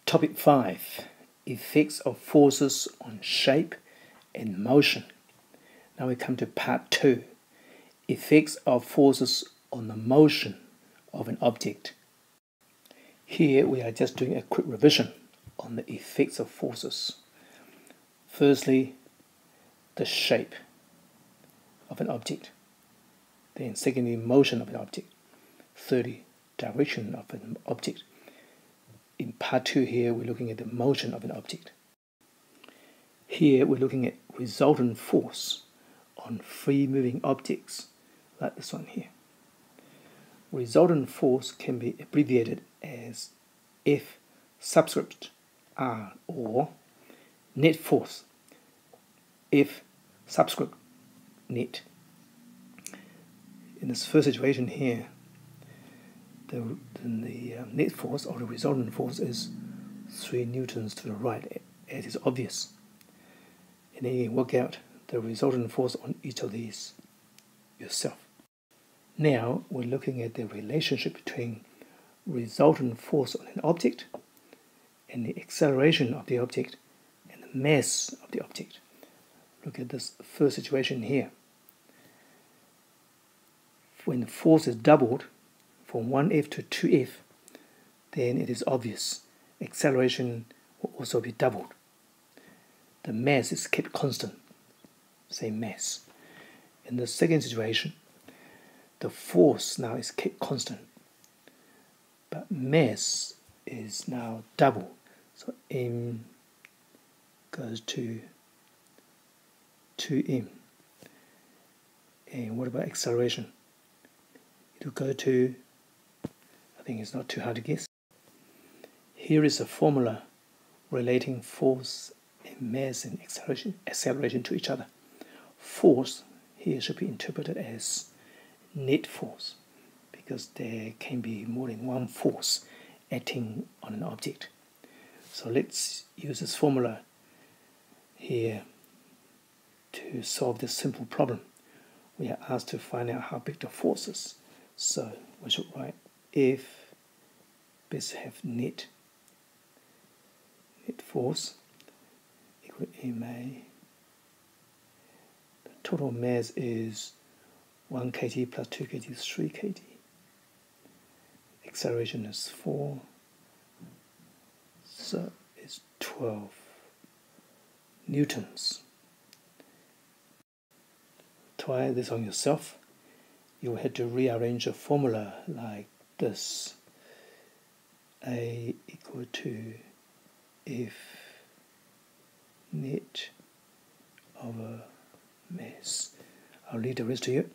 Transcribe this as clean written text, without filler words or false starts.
Topic 5. Effects of forces on shape and motion. Now we come to part 2. Effects of forces on the motion of an object. Here we are just doing a quick revision on the effects of forces. Firstly, the shape of an object. Then secondly, motion of an object. Thirdly, direction of an object. In part 2 here, we're looking at the motion of an object. Here we're looking at resultant force on free-moving objects, like this one here. Resultant force can be abbreviated as F subscript R, or net force F subscript net. In this first situation here, the net force, or the resultant force, is 3 newtons to the right, as is obvious. And then you can work out the resultant force on each of these yourself. Now we're looking at the relationship between resultant force on an object and the acceleration of the object and the mass of the object. Look at this first situation here. When the force is doubled from 1F to 2F, then it is obvious acceleration will also be doubled. The mass is kept constant, same mass. In the second situation, the force now is kept constant, but mass is now double. So m goes to 2m. And what about acceleration? It will go to, I think it's not too hard to guess. Here is a formula relating force and mass and acceleration to each other. Force here should be interpreted as net force, because there can be more than one force acting on an object. So let's use this formula here to solve this simple problem. We are asked to find out how big the force is. So we should write F, let's have net force equal to ma. The total mass is 1 kg plus 2 kg is 3 kg. Acceleration is 4, so it's 12 newtons. Try this on yourself. You will have to rearrange a formula like this. A equal to F net over mass. I'll leave the rest to you.